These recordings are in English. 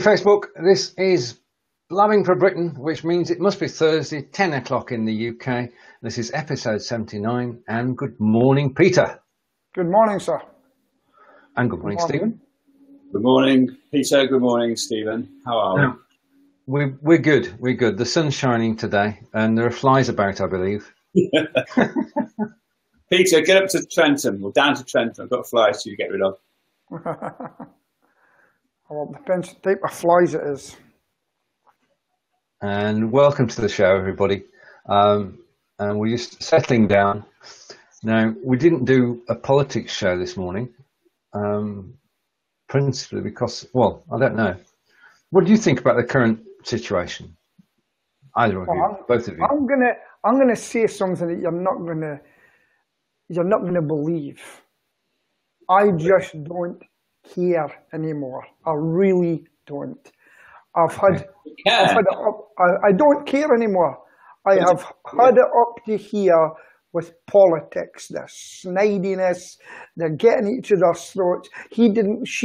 Facebook. This is Blabbing for Britain, which means it must be Thursday, 10 o'clock in the UK. This is episode 79. And good morning, Peter. Good morning, sir. And good morning, Stephen. Good morning, Peter. Good morning, Stephen. How are we? We're good. We're good. The sun's shining today, and there are flies about, I believe. Peter, get up to Trenton, or down to Trenton. I've got flies to get rid of. Well, it depends what type of flies it is. And welcome to the show, everybody. And we're just settling down. Now, we didn't do a politics show this morning, principally because, well, I don't know. What do you think about the current situation? Either of you, both of you. I'm gonna say something that you're not gonna believe. I just don't care anymore. I really don't. I don't care anymore. I have had it up to here with politics, the snidiness, they're getting each other's throats. She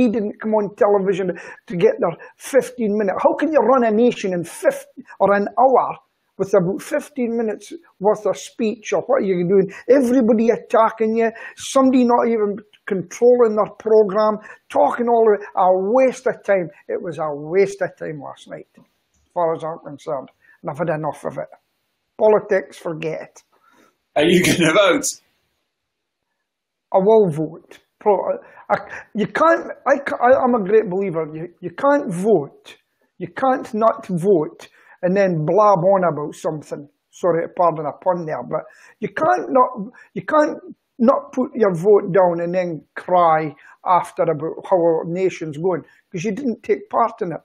didn't come on television to get their 15-minute. How can you run a nation in an hour with about 15 minutes worth of speech, or what are you doing? Everybody attacking you, somebody not even controlling their programme, talking all of it, a waste of time. It was a waste of time last night, as far as I'm concerned. And I've had enough of it. Politics, forget it. Are you going to vote? I will vote. I'm a great believer. You can't vote. You can't not vote and then blab on about something. Sorry, pardon a pun there, but you can't not put your vote down and then cry after about how our nation's going, because you didn't take part in it.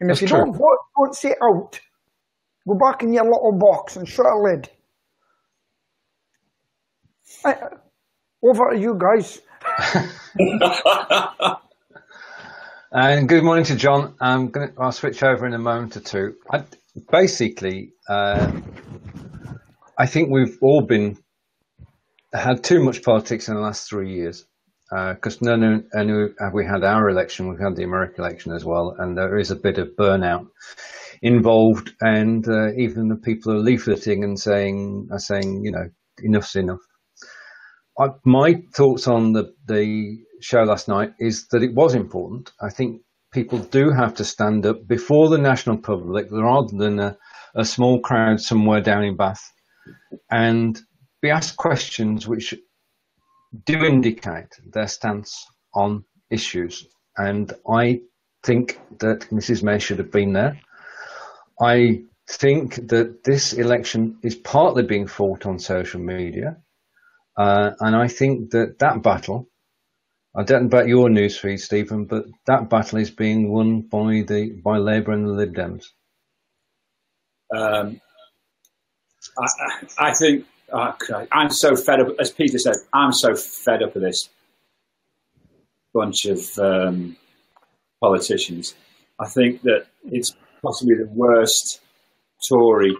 And if you don't vote, don't say out. Go back in your little box and shut a lid. Over to you guys. And good morning to John. I'll switch over in a moment or two. I think we've all had too much politics in the last 3 years. Because not only have we had our election, we've had the American election as well, and there is a bit of burnout involved, and even the people are leafleting and saying, you know, enough's enough. My thoughts on the show last night is that it was important. I think people do have to stand up before the national public, rather than a small crowd somewhere down in Bath, and be asked questions which do indicate their stance on issues. And I think that Mrs. May should have been there. I think that this election is partly being fought on social media. And I think that battle, I don't know about your newsfeed, Stephen, but that battle is being won by Labour and the Lib Dems. I think I'm so fed up, as Peter said, I'm so fed up of this bunch of politicians. I think that it's possibly the worst Tory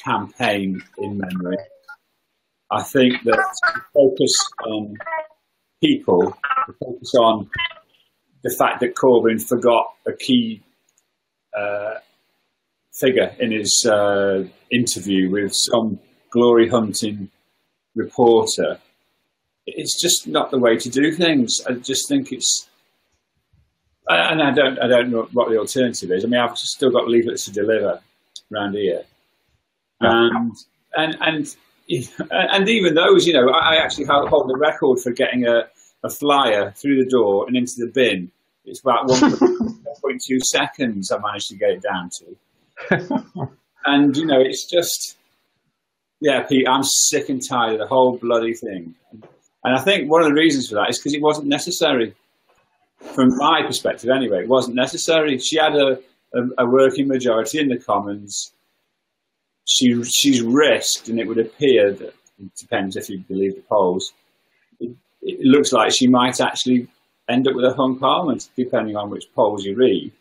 campaign in memory. I think that the focus on people, the focus on the fact that Corbyn forgot a key figure in his interview with some glory-hunting reporter, it's just not the way to do things. I just think it's, and I don't know what the alternative is. I mean, I've still got leaflets to deliver around here, and even those, you know, I actually hold the record for getting a flyer through the door and into the bin. It's about 1.2 seconds I managed to get it down to. And, you know, it's just, yeah, Pete, I'm sick and tired of the whole bloody thing. And I think one of the reasons for that is because it wasn't necessary. From my perspective, anyway, it wasn't necessary. She had a working majority in the Commons. She's risked, and it would appear that, it depends if you believe the polls, it looks like she might actually end up with a hung parliament, depending on which polls you read.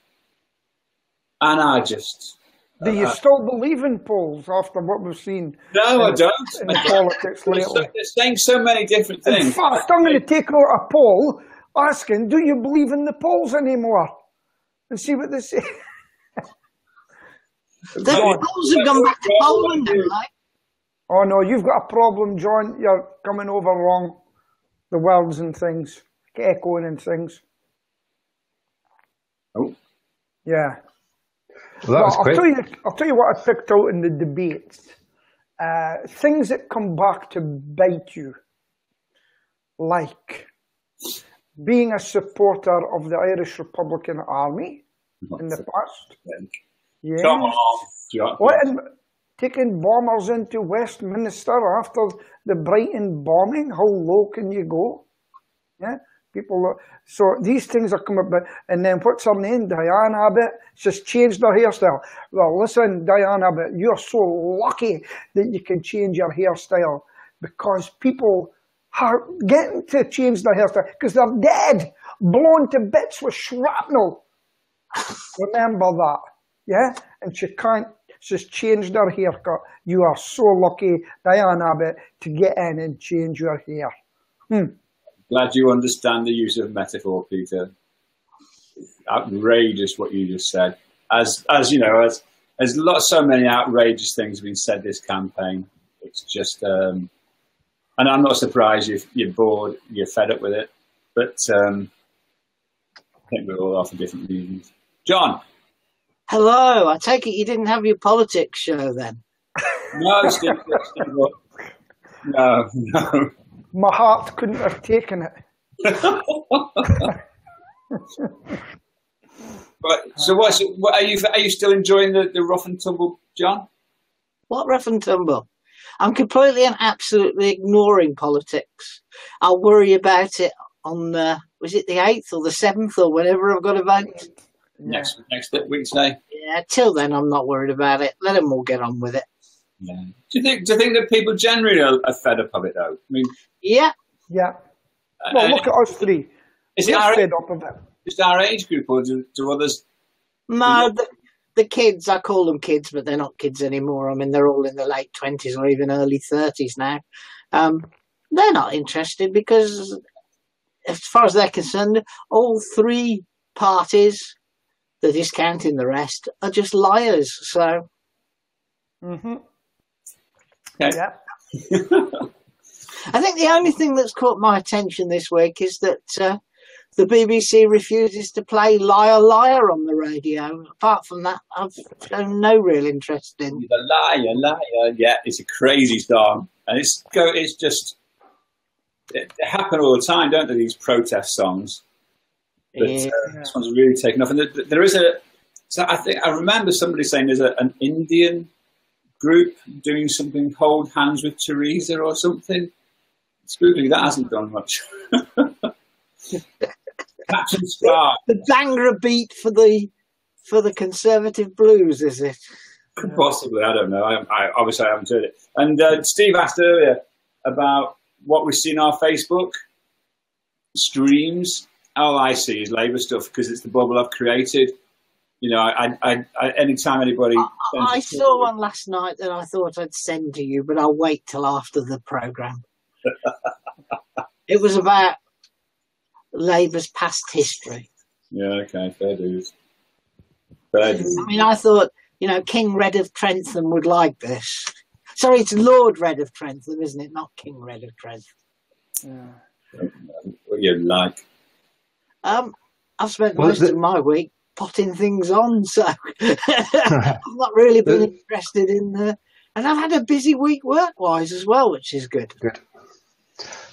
And I just... Do you still believe in polls after what we've seen? No, I don't. In politics lately. They're saying so many different things. In fact, I'm going to take out a poll asking, do you believe in the polls anymore? and see what they say. The Poles have gone back to Poland, haven't they? Oh no, you've got a problem, John. You're coming over wrong. The words and things, echoing and things. Oh. Yeah. Well, that was quick. I'll tell you what I picked out in the debates. Things that come back to bite you, like being a supporter of the Irish Republican Army in the past. Yeah. Come on, John. Taking bombers into Westminster after the Brighton bombing. How low can you go? Yeah. So these things are coming up, and then what's her name? Diane Abbott. She's changed her hairstyle. Well, listen, Diane Abbott, you're so lucky that you can change your hairstyle, because people are getting to change their hairstyle because they're dead, blown to bits with shrapnel. Remember that, yeah? And she's changed her haircut. You are so lucky, Diane Abbott, to get in and change your hair. Glad you understand the use of metaphor, Peter. It's outrageous what you just said. As you know, so many outrageous things have been said this campaign. It's just, and I'm not surprised you're bored, you're fed up with it. But I think we're all off for different reasons. John. Hello. I take it you didn't have your politics show then? No, Steve. No. My heart couldn't have taken it. But so what are you still enjoying the rough and tumble, John? What rough and tumble? I'm completely and absolutely ignoring politics. I'll worry about it on was it the 8th or the 7th or whenever I've got to vote? Yeah. Next week's day. Yeah, till then I'm not worried about it. Let them all get on with it. Yeah. Do you think that people generally are fed up of it though? I mean, yeah. Well, look at us three. Is it fed up of it? Just our age group, or do others? No, the kids. I call them kids, but they're not kids anymore. I mean, they're all in the late 20s or even early 30s now. They're not interested because, as far as they're concerned, all three parties, they're discounting the rest, are just liars. So. Mm-hmm. Okay. Yeah. I think the only thing that's caught my attention this week is that the BBC refuses to play Liar Liar on the radio. Apart from that, I've shown no real interest in. The Liar Liar, yeah, it's a crazy song, and it's just it happen all the time, don't they? These protest songs. But this one's really taken off, and there is a. So I remember somebody saying there's an Indian group doing something, Hold Hands with Teresa or something. Spooky, that hasn't done much. Captain Spark. The Dangra beat for the Conservative Blues, is it? Possibly, I don't know. I obviously I haven't heard it. And Steve asked earlier about what we see in our Facebook streams. All I see is Labour stuff because it's the bubble I've created. You know, anytime anybody... I saw one last night that I thought I'd send to you, but I'll wait till after the programme. It was about Labour's past history. Yeah, okay, fair dues. I mean, I thought, King Red of Trentham would like this. Sorry, it's Lord Red of Trentham, isn't it? Not King Red of Trentham. Yeah. What you like. I've spent most of my week potting things on, so I've not really been interested in and I've had a busy week work-wise as well, which is good. Good.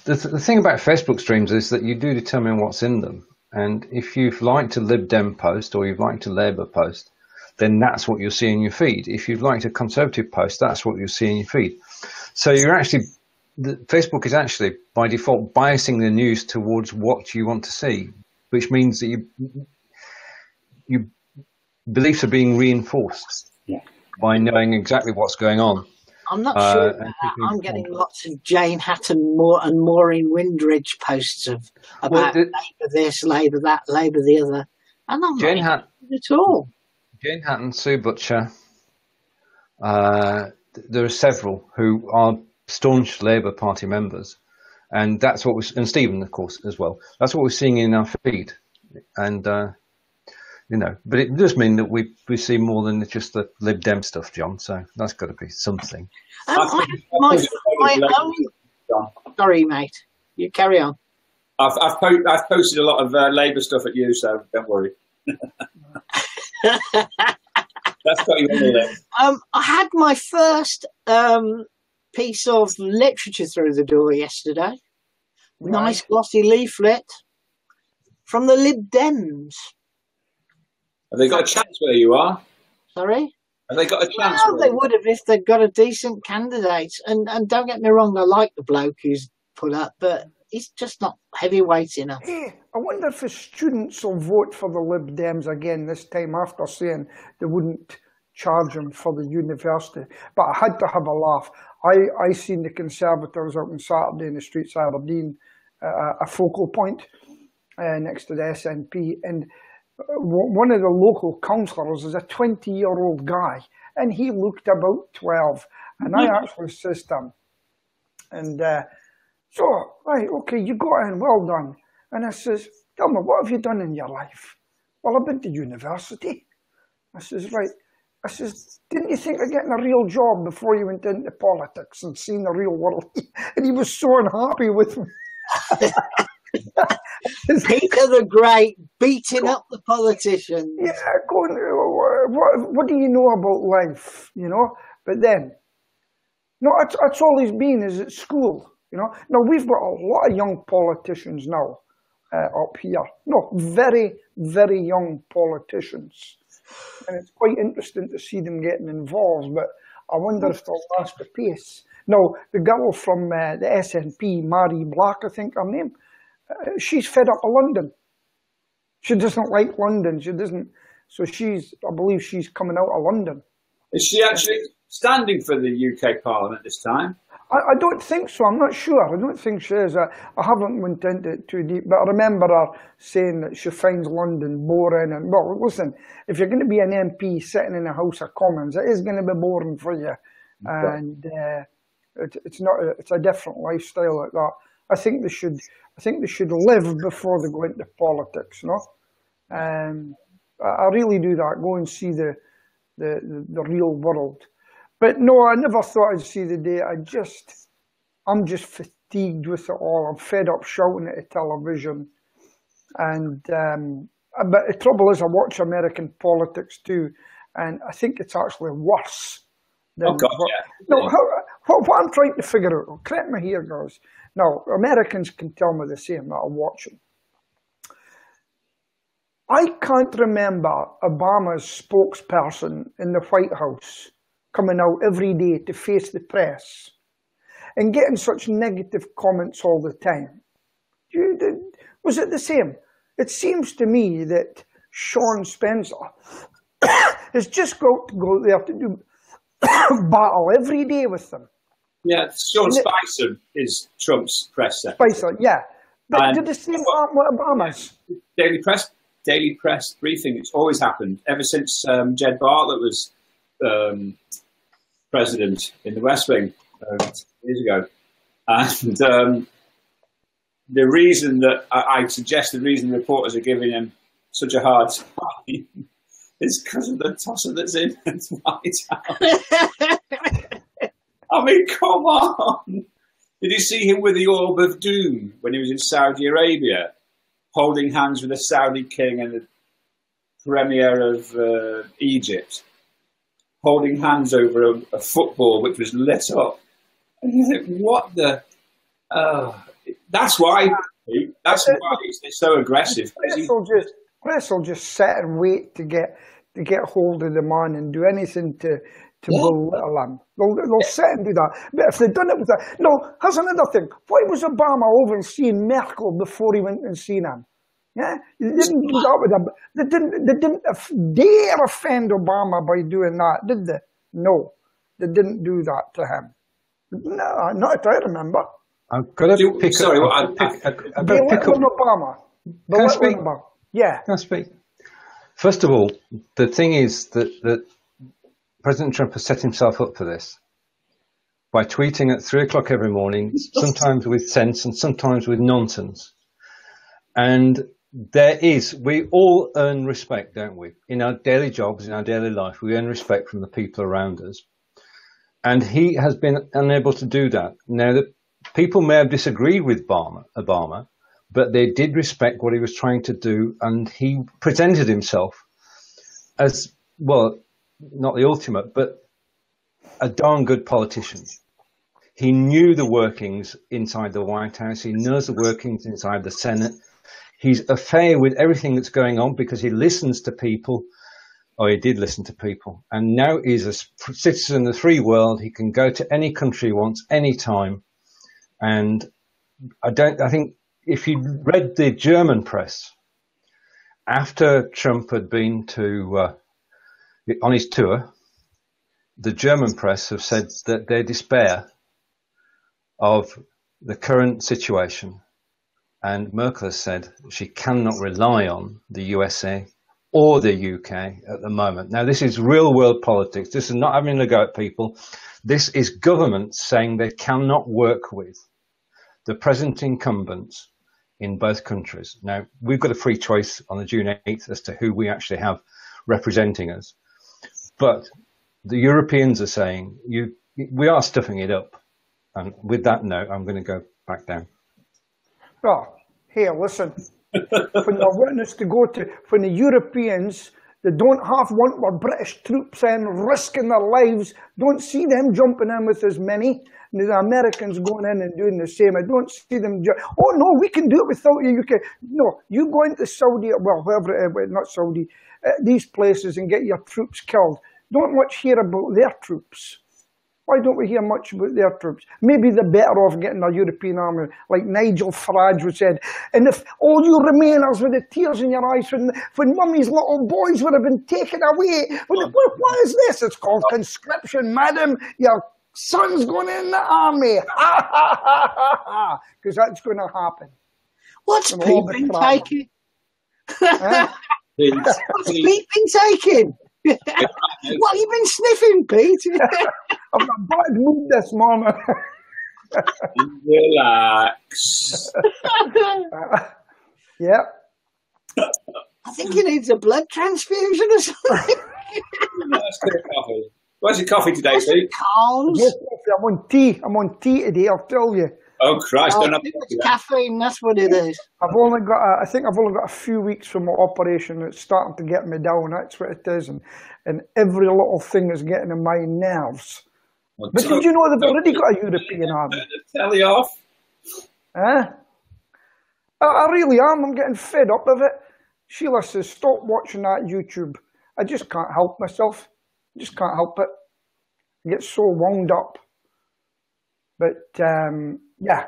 The thing about Facebook streams is that you do determine what's in them, and if you've liked a Lib Dem post or you've liked a Labour post, then that's what you'll see in your feed. If you've liked a Conservative post, that's what you'll see in your feed. So Facebook is actually by default biasing the news towards what you want to see, which means that your beliefs are being reinforced by knowing exactly what's going on. I'm not sure about that. I'm getting lots of Jane Hatton and Maureen Windridge posts about Labour this, Labour that, Labour the other. And I'm not interested at all. Jane Hatton, Sue Butcher, there are several who are staunch Labour Party members. And that's what and Stephen, of course, as well. That's what we're seeing in our feed. And you know, but it does mean that we see more than just the Lib Dem stuff, John. So that's got to be something. Sorry, mate. You carry on. I've posted a lot of Labour stuff at you, so don't worry. That's got you on the list. I had my first piece of literature through the door yesterday. Right. Nice glossy leaflet from the Lib Dems. Have they got a chance where you are? Sorry? Have they got a chance? Well, they would have if they'd got a decent candidate. And don't get me wrong, I like the bloke who's put up, but he's just not heavyweight enough. Hey, I wonder if the students will vote for the Lib Dems again this time after saying they wouldn't charge him for the university. But I had to have a laugh. I seen the Conservatives out on Saturday in the streets of Aberdeen, a focal point next to the SNP, and one of the local councillors is a 20-year-old guy, and he looked about 12. And I actually says to him, and so, right, okay, you got in, well done. And I says, tell me, what have you done in your life? Well, I've been to university. I says, right. I says, didn't you think of getting a real job before you went into politics and seen the real world? And he was so unhappy with me. Peter the Great beating up the politicians. Yeah, going, what do you know about life, you know? But then, no, that's all he's been is at school, you know? Now, we've got a lot of young politicians now up here. No, very, very young politicians. And it's quite interesting to see them getting involved, but I wonder if they'll last the pace. Now, the girl from the SNP, Mary Black, I think her name, she's fed up of London. She doesn't like London. She doesn't. So I believe she's coming out of London. Is she actually standing for the UK Parliament this time? I don't think so. I'm not sure. I don't think she is. I haven't went into it too deep, but I remember her saying that she finds London boring. And well, listen, if you're going to be an MP sitting in the House of Commons, it is going to be boring for you, and it's a different lifestyle like that. I think they should live before they go into politics. You know, I really do that. Go and see the real world. But no, I never thought I'd see the day. I'm just fatigued with it all. I'm fed up shouting at the television. And but the trouble is I watch American politics too, and I think it's actually worse. Oh God, yeah. No, what I'm trying to figure out, correct me here, guys. Now, Americans can tell me the same that I'm watching. I can't remember Obama's spokesperson in the White House coming out every day to face the press and getting such negative comments all the time. Was it the same? It seems to me that Sean Spencer has just got to go there to do battle every day with them. Yeah, Sean Spicer is Trump's press secretary. Spicer, yeah. But did the same happen with Obama's? Daily press briefing, it's always happened ever since Jed Bartlett was president in the West Wing years ago. And the reason that I suggest the reason reporters are giving him such a hard time is because of the tosser that's in the White House. I mean, come on. Did you see him with the Orb of Doom when he was in Saudi Arabia, holding hands with the Saudi king and the premier of Egypt, holding hands over a football which was lit up? And you think, what the... that's why it's so aggressive. Press will just sit and wait to get hold of the man and do anything to belittle him. They'll sit and do that. But if they'd done it with that... No, here's another thing. Why was Obama over seeing Merkel before he went and seen him? Yeah, they didn't do that with him. They didn't dare offend Obama by doing that, did they? No, they didn't do that to him. No, not if I remember. I've got to pick sorry, up. Obama. Can I speak? Yeah. Can I speak? First of all, the thing is that President Trump has set himself up for this by tweeting at 3 o'clock every morning, sometimes with sense and sometimes with nonsense. And we all earn respect, don't we? In our daily jobs, in our daily life, we earn respect from the people around us. And he has been unable to do that. Now, the people may have disagreed with Obama, but they did respect what he was trying to do, and he presented himself as, well, not the ultimate, but a darn good politician. He knew the workings inside the White House. He knows the workings inside the Senate. He's au fait with everything that's going on because he listens to people, or he did listen to people. And now he's a citizen of the free world. He can go to any country he wants, anytime. And I think if you read the German press, after Trump had been on his tour, the German press have said that they despair of the current situation. And Merkel has said she cannot rely on the USA or the UK at the moment. Now, this is real world politics. This is not having a go at people. This is governments saying they cannot work with the present incumbents in both countries. Now, we've got a free choice on the June 8th as to who we actually have representing us. But the Europeans are saying, we are stuffing it up. And with that note, I'm going to go back down. Oh, hey, listen. When the witness to go to, when the Europeans, they don't want our British troops in risking their lives, don't see them jumping in with as many. And the Americans going in and doing the same. I don't see them. Oh no, we can do it without you. You can. No, you go into Saudi, well, wherever, not Saudi, these places and get your troops killed. Don't much hear about their troops. Why don't we hear much about their troops? Maybe they're better off getting a European army, like Nigel Farage said. And if all you Remainers with the tears in your eyes, when mummy's little boys would have been taken away, what is this? It's called conscription, madam. Your son's going in the army. Ha, ha, ha, ha, ha. Because that's going to happen. What's Pete been taking? What's Pete been taking? What have you been sniffing, Pete? I've got a bad mood this morning. Relax. Yeah. I think he needs a blood transfusion or something. Let's get a coffee. Where's your coffee today, Pete? Yes, I'm on tea. I'm on tea today, I'll tell you. Oh, Christ. Don't it's caffeine, that's what it is. I think I've only got a few weeks from my operation. It's starting to get me down, that's what it is. And every little thing is getting in my nerves. Well, but did you know they've already got a European army? Tell you off. Huh? I really am. I'm getting fed up of it. Sheila says, stop watching that YouTube. I just can't help myself. I just can't help it. I get so wound up. But, yeah.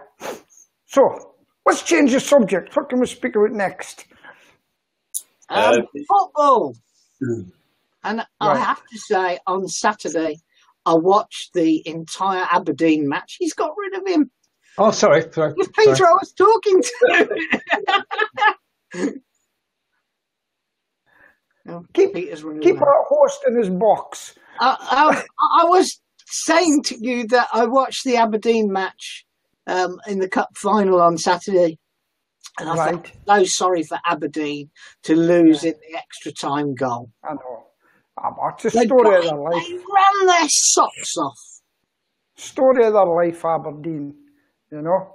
So, let's change the subject. What can we speak about next? Football. And I have to say, on Saturday, I watched the entire Aberdeen match. He's got rid of him. Oh, sorry. It was Peter I was talking to. Keep our host in his box. I was saying to you that I watched the Aberdeen match in the cup final on Saturday, and I felt so sorry for Aberdeen to lose in the extra time goal. I know. It's a story of their life. They ran their socks off. Story of their life, Aberdeen, you know.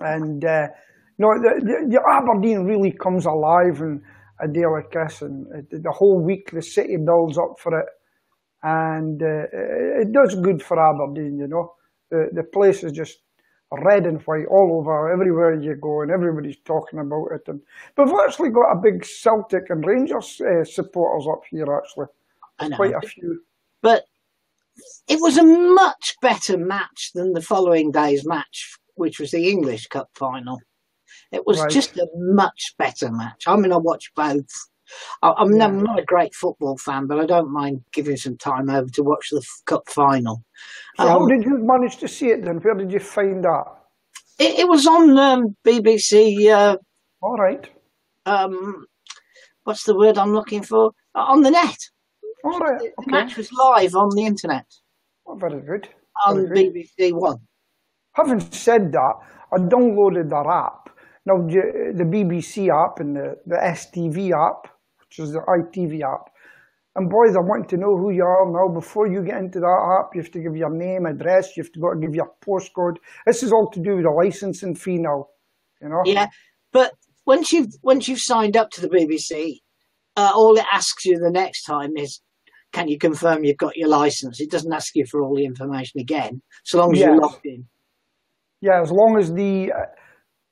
And the Aberdeen really comes alive in a day like this, and the whole week the city builds up for it, and it does good for Aberdeen, you know. The place is just red and white all over, everywhere you go, and everybody's talking about it. And we've actually got a big Celtic and Rangers supporters up here, actually. I know. Quite a few. But it was a much better match than the following day's match, which was the English Cup final. It was just a much better match. I mean, I watched both. I'm not a great football fan, but I don't mind giving some time over to watch the cup final. So how did you manage to see it then? Where did you find that? It was on BBC. All right. What's the word I'm looking for? On the net. All right. Okay. The match was live on the internet. Oh, very good. On BBC One. Having said that, I downloaded their app Now, the BBC app and the STV app, which is the ITV app, and boys, I want to know who you are now. Before you get into that app, you have to give your name, address, you have to go and give your postcode. This is all to do with the licensing fee now, you know? Yeah, but once you've signed up to the BBC, all it asks you the next time is, can you confirm you've got your license? It doesn't ask you for all the information again, so long as you're logged in. Yeah, as long as the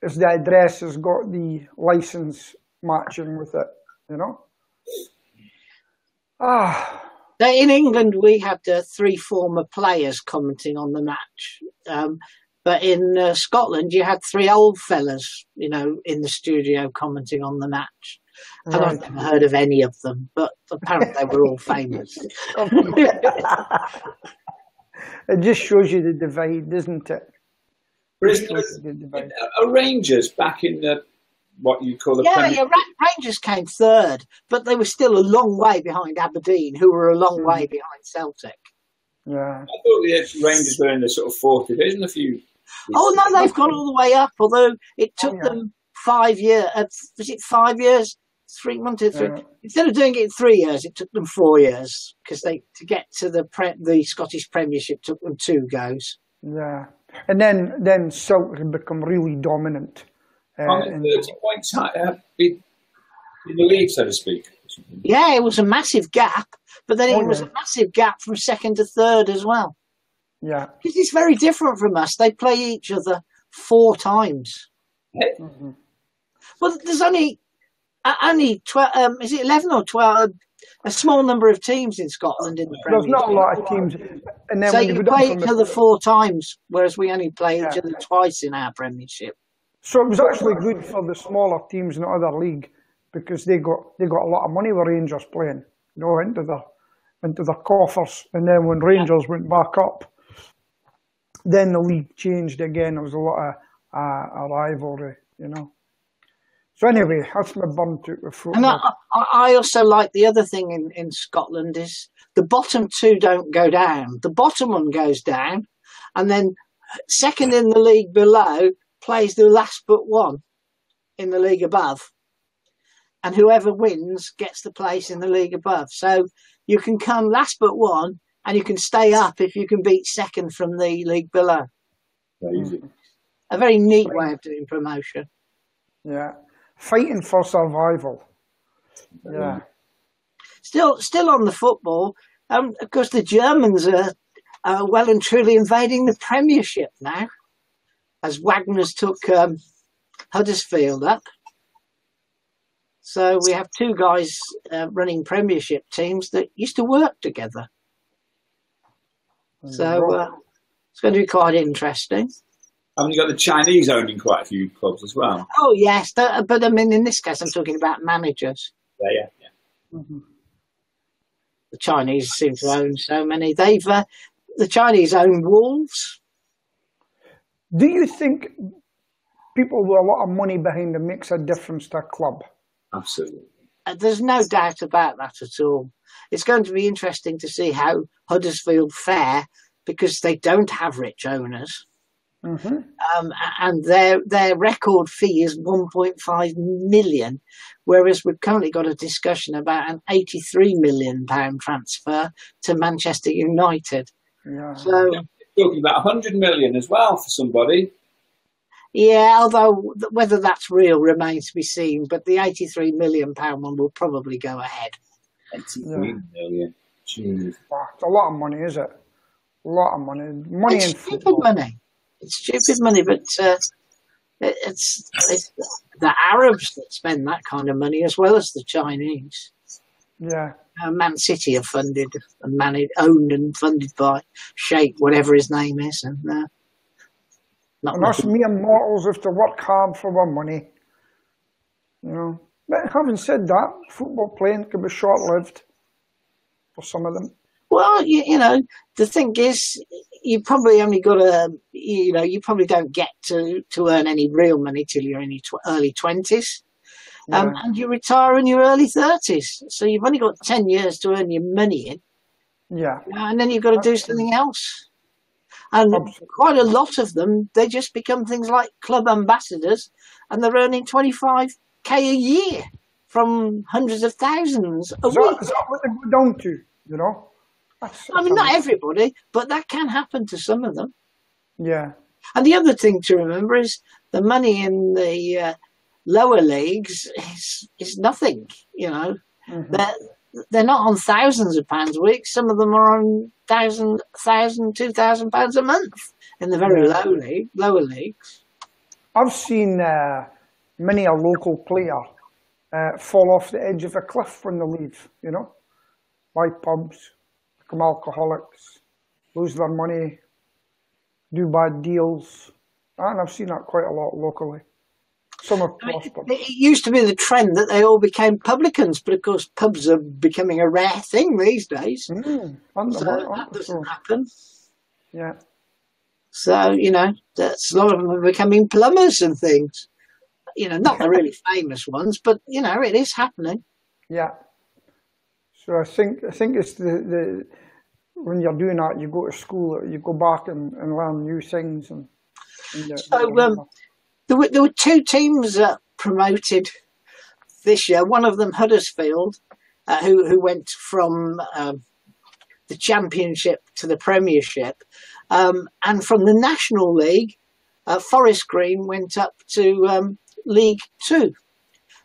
address has got the license matching with it, you know? In England, we had 3 former players commenting on the match. But in Scotland, you had 3 old fellas, you know, in the studio commenting on the match. And I've never heard of any of them, but apparently they were all famous. It just shows you the divide, doesn't it? Are Rangers back in the what you call the Rangers came 3rd, but they were still a long way behind Aberdeen, who were a long way behind Celtic. Yeah, I thought the Rangers were in the sort of 4th division a few. Oh no, they've gone all the way up. Although it took them 5 years. Was it 5 years? 3 months. Instead of doing it in 3 years, it took them 4 years because to get to the Scottish Premiership took them 2 goes. Yeah, and then Celtic had become really dominant. 30 points in the league, so to speak. Yeah, it was a massive gap, but then it was a massive gap from 2nd to 3rd as well. Yeah, because it's very different from us. They play each other 4 times. Mm-hmm. Well, there's only 12. Is it 11 or 12? A small number of teams in Scotland in the Premier League. There's not a lot of teams, and then so when you play each other 4 times, whereas we only play each other twice in our Premiership. So it was actually good for the smaller teams in the other league because they got a lot of money with Rangers playing, you know, into the coffers. And then when Rangers went back up, then the league changed again. There was a lot of a rivalry, you know. So anyway, that's my burnt out with football. And I also like the other thing in Scotland is the bottom 2 don't go down. The bottom one goes down, and then second in the league below plays the last but one in the league above, and whoever wins gets the place in the league above. So you can come last but one, and you can stay up if you can beat second from the league below. Easy. A very neat way of doing promotion. Yeah, fighting for survival. Yeah. Still on the football. Of course, the Germans are well and truly invading the Premiership now, as Wagner's took Huddersfield up. So we have 2 guys running Premiership teams that used to work together. So it's going to be quite interesting. Haven't you got the Chinese owning quite a few clubs as well? Oh, yes. But I mean, in this case, I'm talking about managers. Yeah. Mm-hmm. The Chinese seem to own so many. The Chinese own Wolves. Do you think people with a lot of money behind them makes a difference to a club? Absolutely. There's no doubt about that at all. It's going to be interesting to see how Huddersfield fare because they don't have rich owners. Mm-hmm. And their record fee is 1.5 million, whereas we've currently got a discussion about an £83 million transfer to Manchester United. Yeah. So talking about 100 million as well for somebody. Yeah, although whether that's real remains to be seen. But the £83 million one will probably go ahead. 83 million. Jeez. It's a lot of money, is it? A lot of money. Money It's in stupid football. money. It's stupid money, but it's the Arabs that spend that kind of money as well as the Chinese. Yeah. Man City are funded and owned and funded by Sheikh, whatever his name is, and And us mere mortals have to work hard for our money. You know. But having said that, football playing can be short-lived for some of them. Well, you know, the thing is, you probably only got you probably don't get to earn any real money till you're in your early 20s. And you retire in your early 30s. So you've only got 10 years to earn your money in. Yeah. And then you've got to do something else. And Absolutely. quite a lot of them, they just become things like club ambassadors, and they're earning 25k a year from hundreds of thousands a week. Is that what they go down to? You know, I mean, not everybody, but that can happen to some of them. Yeah. And the other thing to remember is the money in the lower leagues is nothing. You know, they're not on thousands of pounds a week. Some of them are on £2,000 a month in the very lower leagues. I've seen many a local player fall off the edge of a cliff when they leave. You know, buy pubs, become alcoholics, lose their money, do bad deals, and I've seen that quite a lot locally. Some have prospered. It used to be the trend that they all became publicans, but of course pubs are becoming a rare thing these days. So that doesn't happen. Yeah. So, you know, that's a lot of them are becoming plumbers and things. You know, not the really famous ones, but, you know, it is happening. Yeah. So I think it's the when you're doing that, you go to school, you go back and learn new things. There were two teams promoted this year. One of them, Huddersfield, who went from the Championship to the Premiership, and from the National League, Forest Green went up to League Two.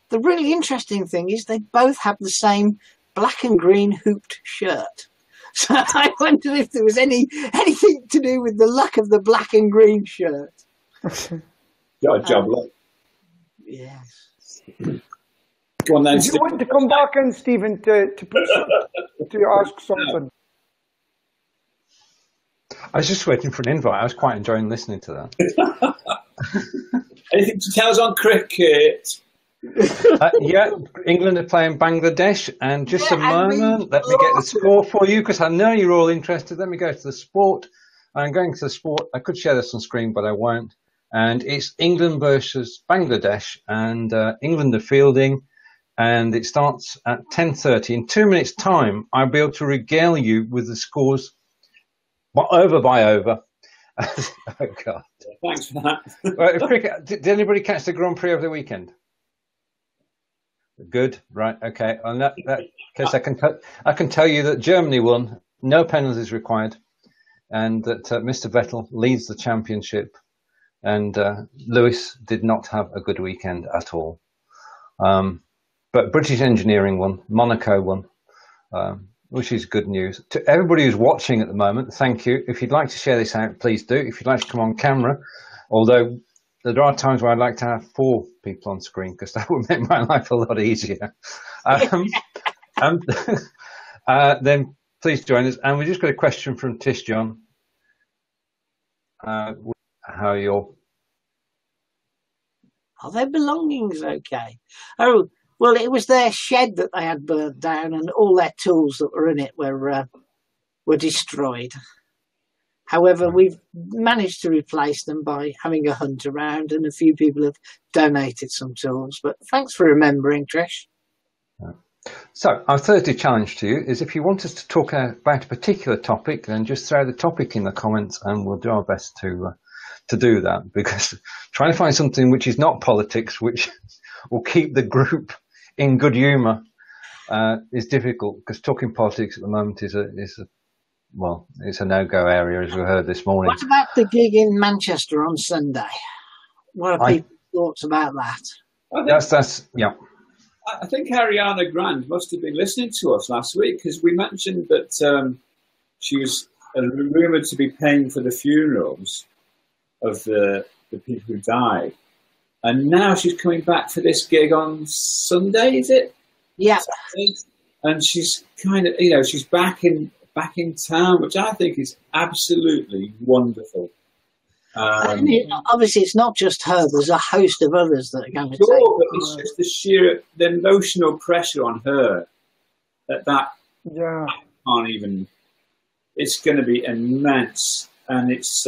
The really interesting thing is they both have the same black and green hooped shirt. So I wondered if there was anything to do with the luck of the black and green shirt. Got a job, look. Yes. Go on then. Do you want to come back in, Stephen, to ask something? I was just waiting for an invite. I was quite enjoying listening to that. Anything to tell us on cricket? Yeah, England are playing Bangladesh, and just a moment, let me get the score for you, because I know you're all interested. Let me go to the sport. I'm going to the sport. I could share this on screen, but I won't. And it's England versus Bangladesh, and England are fielding, and it starts at 10:30. In 2 minutes' time, I'll be able to regale you with the scores, over by over. Oh, God. Thanks for that. Cricket, did anybody catch the Grand Prix over the weekend? Good, right, okay. On that case, I can tell you that Germany won, no penalties required, and that Mr. Vettel leads the championship, and Lewis did not have a good weekend at all. But British Engineering won, Monaco won, which is good news. To everybody who's watching at the moment, thank you. If you'd like to share this out, please do. If you'd like to come on camera, although there are times where I'd like to have 4 people on screen, because that would make my life a lot easier. Then please join us. And we just got a question from Tish John. How your... Are their belongings okay? Oh, well, it was their shed that they had burnt down, and all their tools that were in it were destroyed. However, we've managed to replace them by having a hunt around, and a few people have donated some tools. But thanks for remembering, Trish. So our Thursday challenge to you is, if you want us to talk about a particular topic, then just throw the topic in the comments, and we'll do our best to do that, because trying to find something which is not politics, which will keep the group in good humour, is difficult, because talking politics at the moment is it's a no-go area, as we heard this morning. What about the gig in Manchester on Sunday? What are people's thoughts about that? Yeah. I think Ariana Grande must have been listening to us last week, because we mentioned that she was rumoured to be paying for the funerals of the people who died. And now she's coming back for this gig on Sunday, is it? Yeah. Saturday? And she's kind of, she's back in town, which I think is absolutely wonderful. Obviously, it's not just her. There's a host of others that are going to take. But it's just the emotional pressure on her that can't even. It's going to be immense, and it's.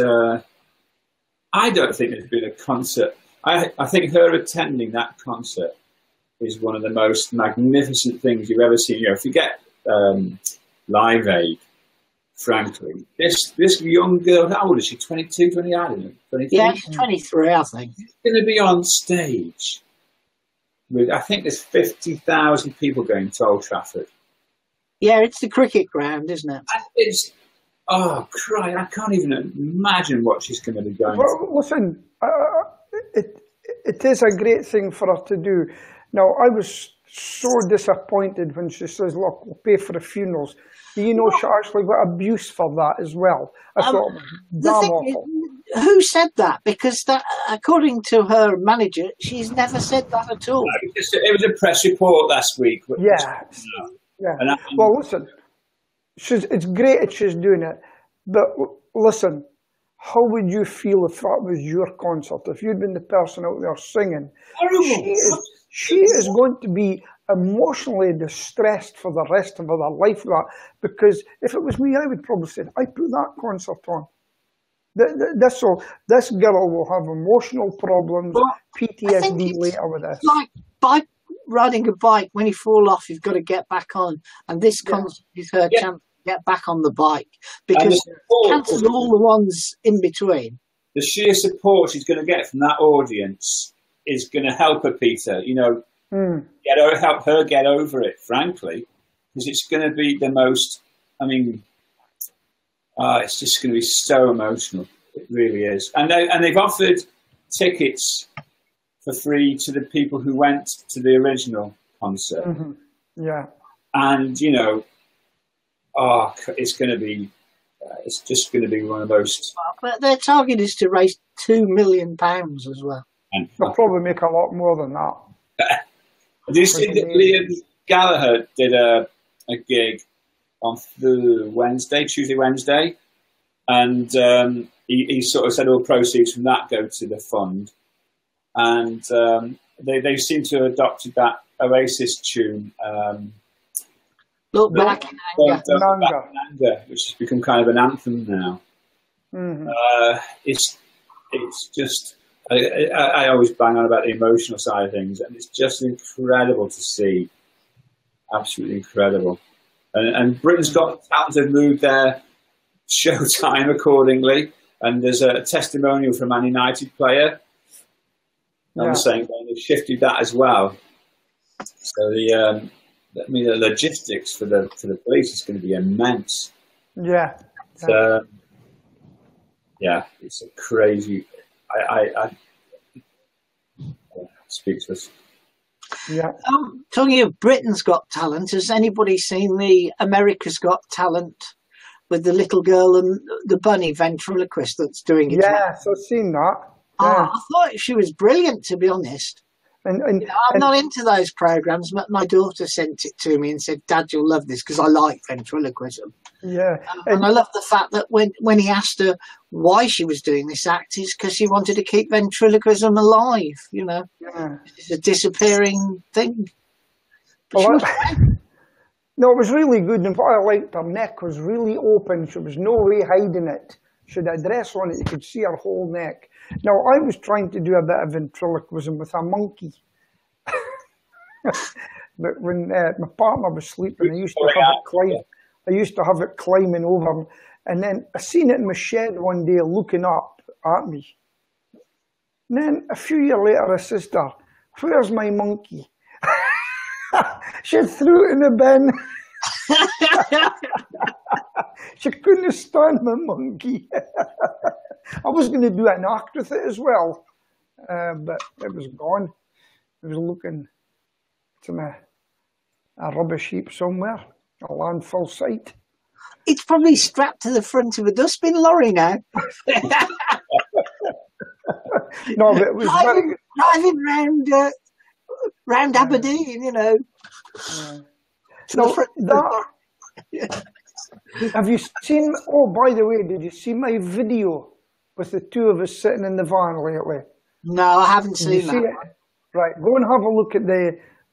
I don't think there's been a concert. I think her attending that concert is one of the most magnificent things you've ever seen. Forget Live Aid. frankly. This young girl, how old is she? 22, 20, I don't know, 23? Yeah, she's 23, I think. She's going to be on stage with, I think there's 50,000 people going to Old Trafford. Yeah, it's the cricket ground, isn't it? And it's, oh, Christ, I can't even imagine what she's going to be going Well, listen, it is a great thing for her to do. Now, I was so disappointed when she says, look, we'll pay for the funerals. You know, she actually got abuse for that as well. I thought, damn awful. Who said that? Because that, according to her manager, she's never said that at all. No, it was a press report last week. Yeah. Yeah. Well, listen, it's great that she's doing it. But listen, how would you feel if that was your concert? If you'd been the person out there singing? She is going to be emotionally distressed for the rest of her life. Because if it was me, I would probably say, I put that concert on. This girl will have emotional problems, PTSD later with this. Like riding a bike, when you fall off, you've got to get back on. And this concert is her chance to get back on the bike. Because cancel all the ones in between. The sheer support she's going to get from that audience is going to help her, Peter. You know, help her get over it, frankly. Because it's going to be the most, I mean, it's just going to be so emotional. It really is. And they've offered tickets for free to the people who went to the original concert. Mm-hmm. Yeah. And, you know, it's going to be, it's just going to be one of those. But their target is to raise £2 million as well. They'll probably make a lot more than that. Do you see that Liam Gallagher did a gig on Tuesday, Wednesday, and he sort of said all proceeds from that go to the fund, and they seem to have adopted that Oasis tune, Look Back in Anger, which has become kind of an anthem now. Mm-hmm. It's just I always bang on about the emotional side of things, and it's just incredible to see, absolutely incredible. And Britain's Got Talent have moved their show time accordingly. And there's a testimonial from a Man United player. I'm saying they've shifted that as well. So the logistics for the police is going to be immense. Yeah. So, it's a crazy. I speechless. Yeah. Talking of Britain's Got Talent, has anybody seen the America's Got Talent with the little girl and the bunny ventriloquist that's doing it? Yes, I've seen that. Yeah. I thought she was brilliant, to be honest. I'm not into those programs, but my daughter sent it to me and said, Dad, you'll love this, because I like ventriloquism. Yeah. And I love the fact that when he asked her why she was doing this act, is because she wanted to keep ventriloquism alive, you know. Yeah. It's a disappearing thing. No, it was really good. And what I liked, her neck was really open. There was no way hiding it. She had a dress on it, you could see her whole neck. Now, I was trying to do a bit of ventriloquism with a monkey. But when my partner was sleeping, I used to have it climbing over him. And then I seen it in my shed one day looking up at me. And then a few years later, I says to her, where's my monkey? She threw it in the bin. She couldn't stand my monkey. I was going to do an act with it as well, but it was gone. It was looking to a rubbish heap somewhere, a landfill site. It's probably strapped to the front of a dustbin lorry now. No, but it was driving round Aberdeen, you know. Have you seen? Oh, by the way, did you see my video with the two of us sitting in the van lately? No, I haven't seen that. Right, go and have a look at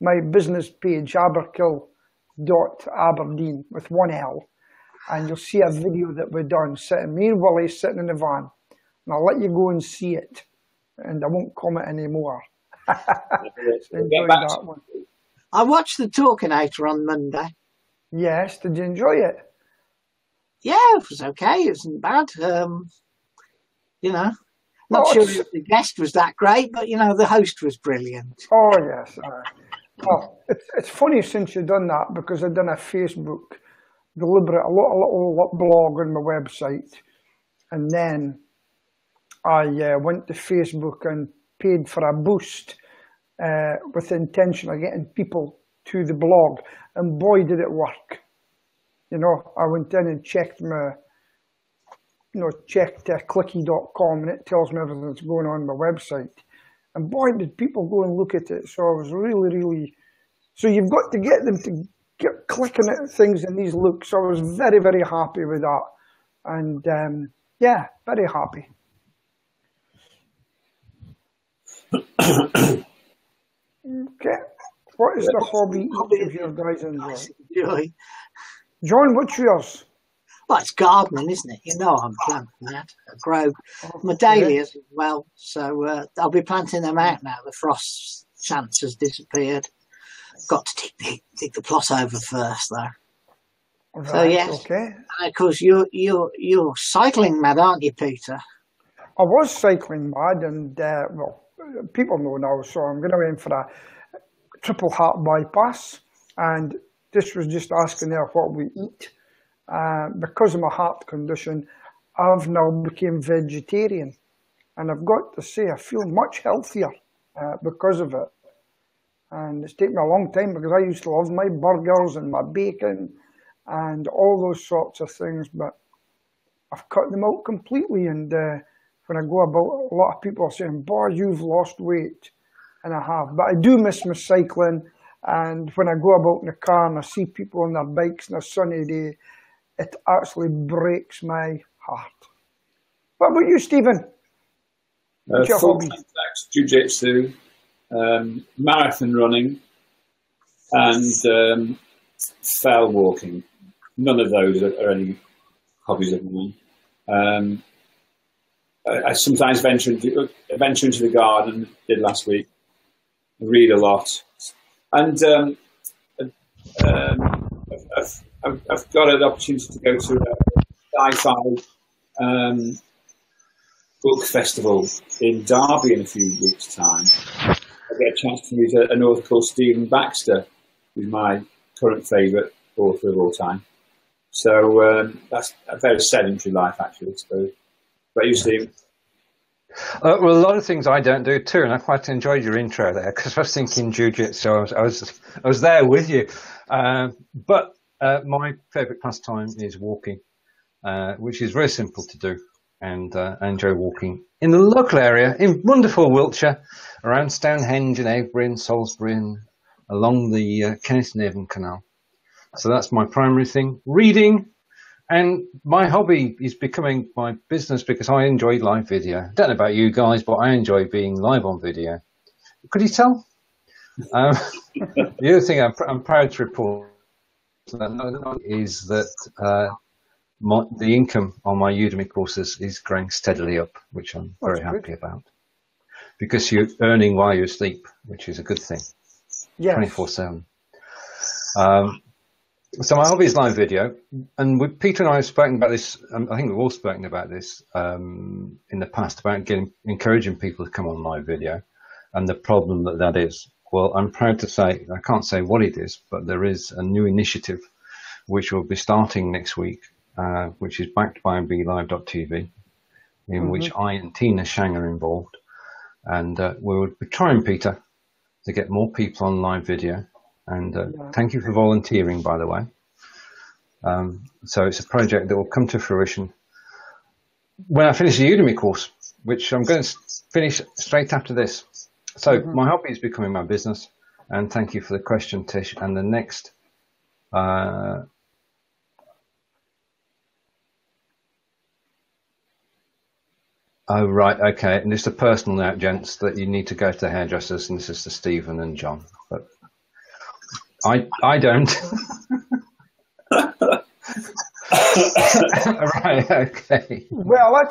my business page, aberkill.aberdeen with one L, and you'll see a video that we've done. Me and Willie sitting in the van, and I'll let you go and see it, and I won't comment anymore. Enjoy that one. I watched the Talkinator on Monday. Yes, did you enjoy it? Yeah, it was okay. It wasn't bad. You know, not Oh, sure if the guest was that great, but you know, the host was brilliant. oh yes. Well, it's funny since you've done that because I've done a Facebook deliberate, a little blog on my website, and then I went to Facebook and paid for a boost with the intention of getting people to the blog, and boy did it work. You know, I went in and checked clicky.com, and it tells me everything that's going on my website. And boy, did people go and look at it. So I was really, so you've got to get them to get clicking at things in these looks. So I was very, very happy with that. And yeah, very happy. Okay. What is the hobby of your guys enjoy? John, what's yours? Well, it's gardening, isn't it? You know, I'm planting that. I grow my dahlias as well, so I'll be planting them out now. The frost chance has disappeared. Got to dig the plot over first, though. Right, so yes, okay. And of course you're cycling mad, aren't you, Peter? I was cycling mad, and well, people know now. So I'm going to aim for a triple heart bypass, and this was just asking there what we eat. Because of my heart condition, I've now become vegetarian, and I've got to say I feel much healthier because of it. And it's taken me a long time because I used to love my burgers and my bacon and all those sorts of things, but I've cut them out completely. And when I go about, a lot of people are saying, boy, you've lost weight. And I have, but I do miss my cycling. And when I go about in the car and I see people on their bikes on a sunny day, it actually breaks my heart. What about you, Stephen? What's your hobby? Jiu-jitsu, marathon running, and fell walking. None of those are any hobbies of mine. I sometimes venture into the garden. Did last week. I read a lot, and I've got an opportunity to go to a sci-fi book festival in Derby in a few weeks' time. I get a chance to meet an author called Stephen Baxter, who's my current favourite author of all time. So that's a very sedentary life, actually, I suppose. But you, Stephen? Well, a lot of things I don't do too, and I quite enjoyed your intro there because I was thinking jiu-jitsu. I was there with you. But my favourite pastime is walking, which is very simple to do, and I enjoy walking in the local area in wonderful Wiltshire, around Stonehenge and Avebury and Salisbury and along the Kenneth and Avon Canal. So that's my primary thing. Reading. And my hobby is becoming my business because I enjoy live video. I don't know about you guys, but I enjoy being live on video. Could you tell? The other thing I'm proud to report is that the income on my Udemy courses is growing steadily up, which I'm very happy about. Because you're earning while you sleep, which is a good thing. Yes. 24/7. So my hobby is live video, and Peter and I have spoken about this. I think we've all spoken about this in the past about encouraging people to come on live video, and the problem that is. Well, I'm proud to say, I can't say what it is, but there is a new initiative which will be starting next week, which is backed by BeLive.tv, in which I and Tina Shang are involved, and we will be trying, Peter, to get more people on live video. And thank you for volunteering, by the way. So it's a project that will come to fruition when I finish the Udemy course, which I'm going to finish straight after this. So my hobby is becoming my business. And thank you for the question, Tish. And the next... oh, right, okay. And just a personal note, gents, that you need to go to the hairdressers, and this is to Stephen and John. But I don't. Right, okay. Well, I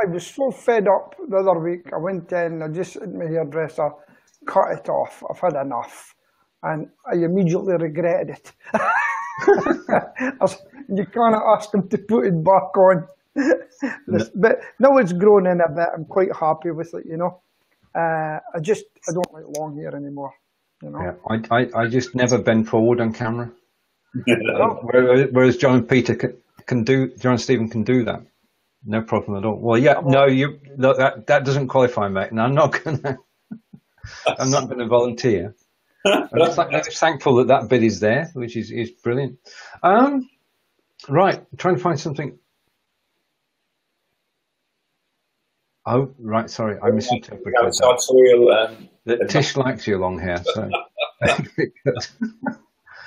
was so fed up the other week. I went in, I just had my hairdresser, cut it off. I've had enough, and I immediately regretted it. You can't ask him to put it back on. But now it's grown in a bit. I'm quite happy with it, you know. I don't like long hair anymore, you know. Yeah, I just never bend forward on camera. Whereas John and Peter John and Stephen can do that. No problem at all. Well, yeah, no, that doesn't qualify, mate. And I'm not gonna volunteer. I'm just thankful that bit is there, which is brilliant. Right, trying to find something. Oh, right, sorry, I misinterpreted that. Tish likes your long hair, so.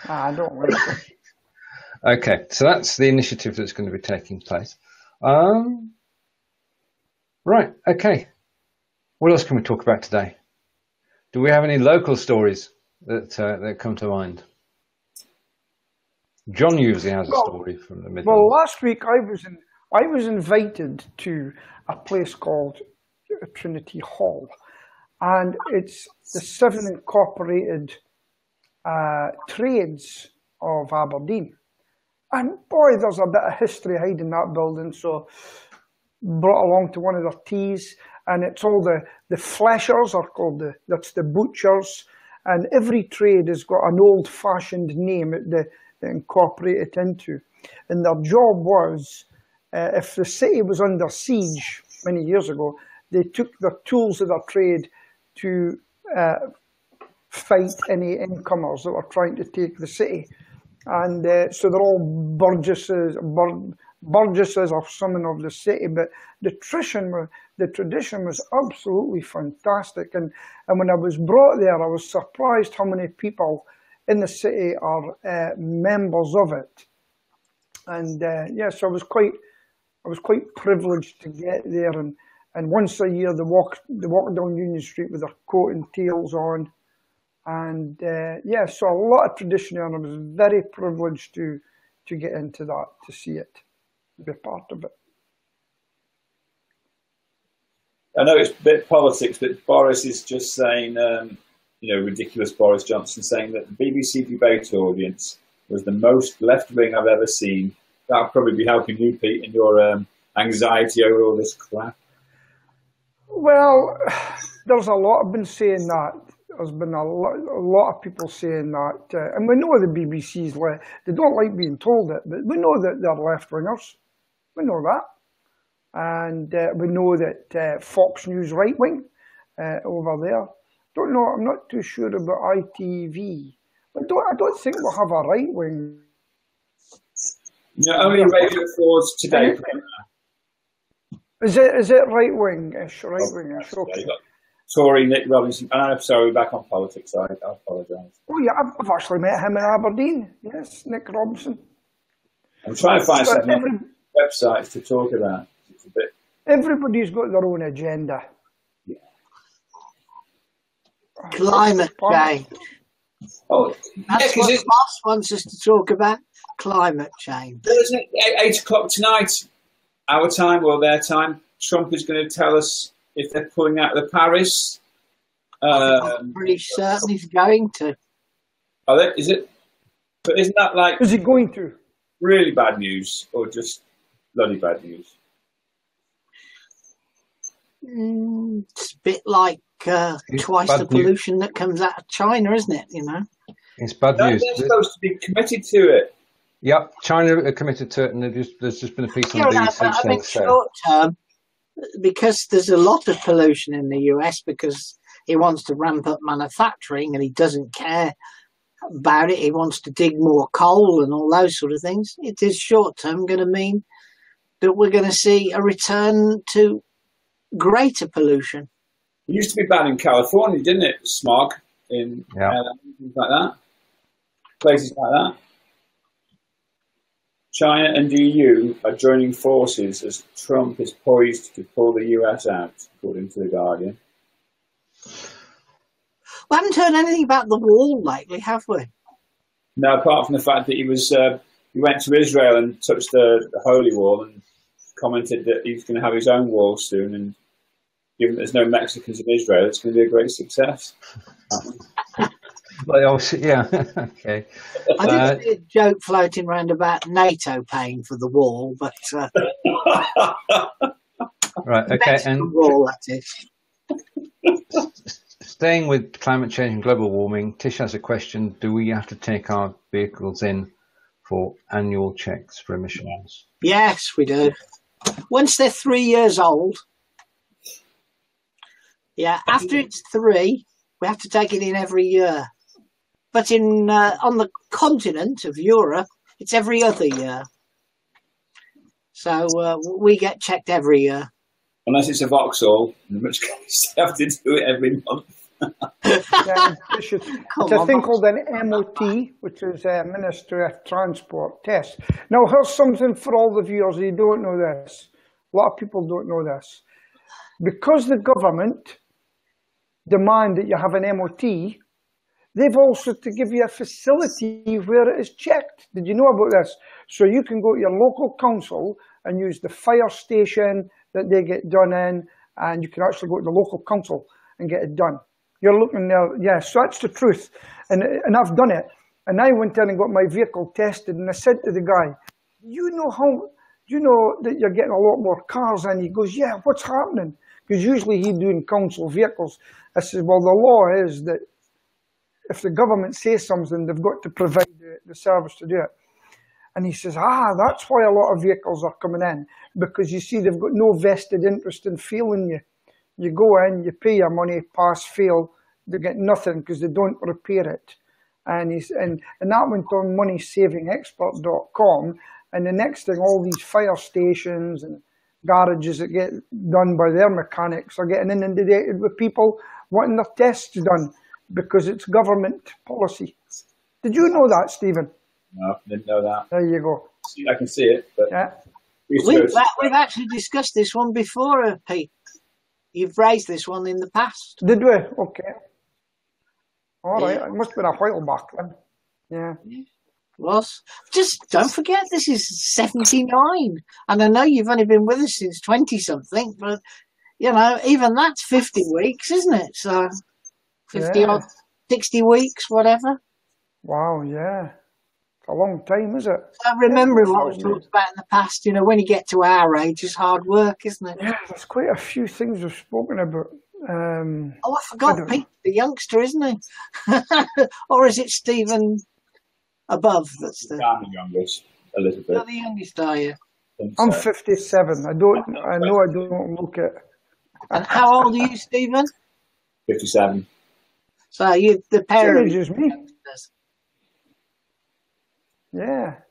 I don't like it. Okay, so that's the initiative that's going to be taking place. Right, okay. What else can we talk about today? Do we have any local stories that come to mind? John usually has a story from the Midlands. Well, last week I was invited to a place called Trinity Hall, and it's the 7 incorporated trades of Aberdeen. And boy, there's a bit of history hiding that building, so brought along to one of their teas, and it's all the fleshers are called that's the butchers, and every trade has got an old-fashioned name that they incorporate it into. And their job was, if the city was under siege many years ago, they took the tools of their trade to fight any incomers that were trying to take the city. And so they're all burgesses or something of the city, but the tradition was absolutely fantastic. And when I was brought there, I was surprised how many people in the city are members of it. And so I was quite privileged to get there. And once a year they walk down Union Street with their coat and tails on. And so a lot of tradition there, and I was very privileged to get into that, to see it, be part of it. I know it's a bit politics, but Boris is just saying, ridiculous Boris Johnson saying that the BBC debate audience was the most left-wing I've ever seen. That'll probably be helping you, Pete, in your anxiety over all this crap. Well, there's a lot have been saying that. There's been a lot of people saying that. And we know the BBC's they don't like being told it, but we know that they're left-wingers. We know that. And we know that Fox News right-wing over there. Don't know, I'm not too sure about ITV. But I don't think we'll have a right-wing. No, only Radio 4's Today. Is it right-wing-ish? Right-wing-ish, okay. Tory Nick Robinson, and I'm sorry, back on politics, I apologise. Oh yeah, I've actually met him in Aberdeen. Yes, Nick Robinson. I'm trying to find some websites to talk about. It's a bit... Everybody's got their own agenda. Yeah. Climate change. Oh, that's what the boss wants us to talk about. Climate change. Isn't it 8 o'clock tonight, our time or their time? Trump is going to tell us if they're pulling out of the Paris. I'm pretty certain he's going to. Are they? Is it? But isn't that like... Is he going to? Really bad news, or just bloody bad news? It's a bit like twice the pollution that comes out of China, isn't it? You know, it's bad news. They're supposed to be committed to it. Yep, China are committed to it, and there's just been a piece on the BBC saying so. Short term, because there's a lot of pollution in the US because he wants to ramp up manufacturing and he doesn't care about it. He wants to dig more coal and all those sort of things. It is short term going to mean that we're going to see a return to greater pollution. It used to be bad in California, didn't it? Smog in things like that. Places like that. China and the EU are joining forces as Trump is poised to pull the US out, according to The Guardian. We haven't heard anything about the wall lately, have we? No, apart from the fact that he went to Israel and touched the Holy Wall and commented that he's going to have his own wall soon, and given there's no Mexicans in Israel, it's going to be a great success. Well, yeah, okay. I did see a joke floating around about NATO paying for the wall, but Right, okay. the And wall, that is. staying with climate change and global warming, Tish has a question. Do we have to take our vehicles in for annual checks for emissions? Yes, we do. Once they're 3 years old, yeah, after it's 3, we have to take it in every year. But in on the continent of Europe, it's every other year. So we get checked every year. Unless it's a Vauxhall, in which case you have to do it every month. Yeah, it's a thing called an MOT, which is a Ministry of Transport test. Now, here's something for all the viewers who don't know this. A lot of people don't know this. Because the government demand that you have an MOT, they've also to give you a facility where it is checked. Did you know about this? So you can go to your local council and use the fire station that they get done in, and you can actually go to the local council and get it done. You're looking there, yeah, so that's the truth. And I've done it. And I went in and got my vehicle tested, and I said to the guy, do you know that you're getting a lot more cars in? He goes, yeah, what's happening? Because usually he's doing council vehicles. I said, well, the law is that if the government says something, they've got to provide the service to do it. And he says, that's why a lot of vehicles are coming in, because you see, they've got no vested interest in failing you. You go in, you pay your money, pass, fail, they get nothing because they don't repair it. And that went on moneysavingexpert.com. And the next thing, all these fire stations and garages that get done by their mechanics are getting inundated with people wanting their tests done because it's government policy. Did you know that, Stephen? No, didn't know that. There you go. I can see it, but yeah. We've actually discussed this one before, Pete. You've raised this one in the past. Did we? Okay. All right. It must have been a while back then. Yeah. Was. Just don't forget, this is 79. And I know you've only been with us since 20-something, but, you know, even that's 50 weeks, isn't it? So 50 odd, 60 weeks, whatever. Wow, yeah. It's a long time, is it? I remember what we talked about in the past. You know, when you get to our age, it's hard work, isn't it? Yeah, there's quite a few things we've spoken about. I forgot Pete, the youngster, isn't he? Or is it Stephen above? That's the youngest, a little bit. You're the youngest, are you? I'm 57. I know I don't look it. And how old are you, Stephen? 57. So you, the parent. Same age as me. Yeah,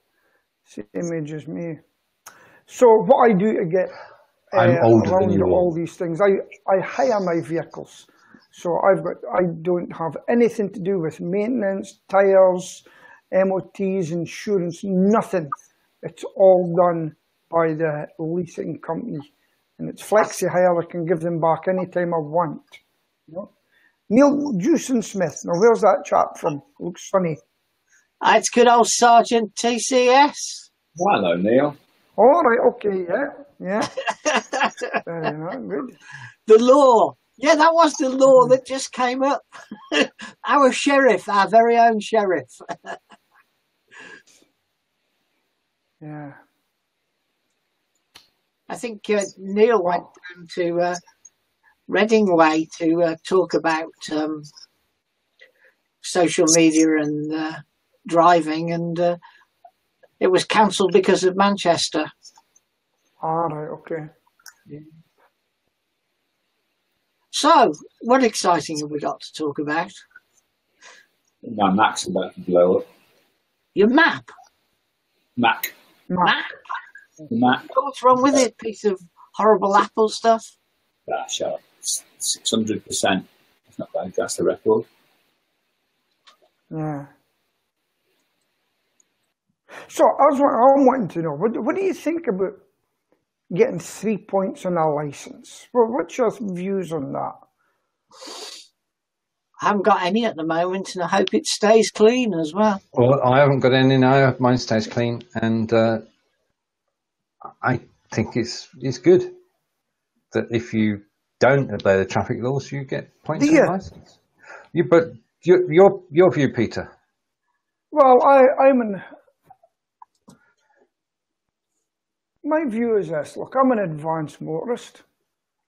same age as me. So what I do to get around all these things, I hire my vehicles. So I don't have anything to do with maintenance, tires, MOTs, insurance, nothing. It's all done by the leasing company, and it's flexi hire. I can give them back anytime I want. You know? Neil Jewson Smith. Now where's that chap from? Looks funny. It's good old Sergeant TCS. Well, hello, Neil. All right, okay, yeah. Good. The law. Yeah, that was the law that just came up. Our sheriff, our very own sheriff. Yeah. I think Neil went down to Reading Way to talk about social media and driving, and it was cancelled because of Manchester. All right, okay. Yeah. So, what exciting have we got to talk about? My Mac's about to blow up. Your map? Mac. The Mac. What's wrong with it? Piece of horrible Apple stuff? Shut up. 600%. It's not bad. That's the record. Yeah. So I'm wanting to know, what do you think about getting 3 points on a license? Well, what's your views on that? I haven't got any at the moment, and I hope it stays clean as well. Well, I haven't got any now. Mine stays clean, and I think it's good that if you don't obey the traffic laws, you get points on the license. But Your view, Peter. Well, my view is this. Look, I'm an advanced motorist.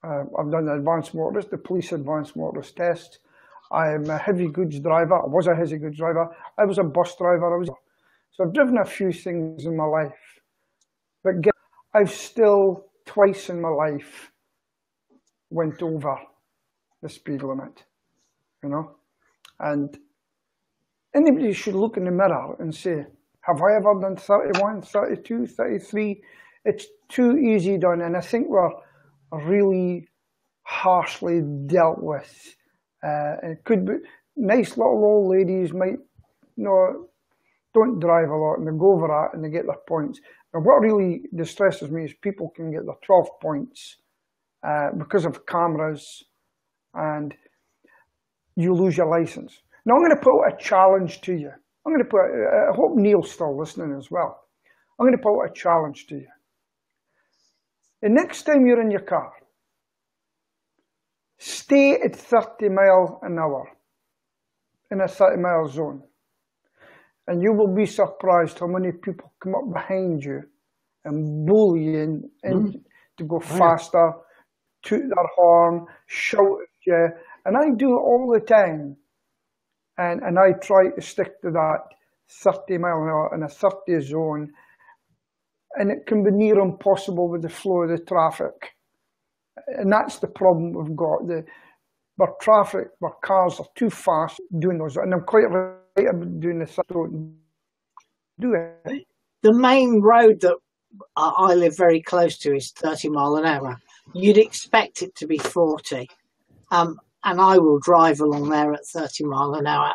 I've done the advanced motorist, the police advanced motorist test. I'm a heavy goods driver. I was a heavy goods driver. I was a bus driver. So I've driven a few things in my life. But I've still, twice in my life, went over the speed limit, you know? And anybody should look in the mirror and say, have I ever done 31, 32, 33? It's too easy done. And I think we're really harshly dealt with. It could be nice little old ladies might, don't drive a lot and they go over that and they get their points. And what really distresses me is people can get their 12 points because of cameras and you lose your license. Now I'm going to put a challenge to you. I hope Neil's still listening as well. I'm going to put a challenge to you. The next time you're in your car, stay at 30 miles an hour in a 30-mile zone. And you will be surprised how many people come up behind you and bully you to go faster, toot their horn, shout at you. And I do it all the time. And I try to stick to that 30 mile an hour in a 30 zone. And it can be near impossible with the flow of the traffic. And that's the problem we've got. Our cars are too fast doing those. And I'm quite right about doing this. Do it. The main road that I live very close to is 30 mile an hour. You'd expect it to be 40. And I will drive along there at 30 mile an hour.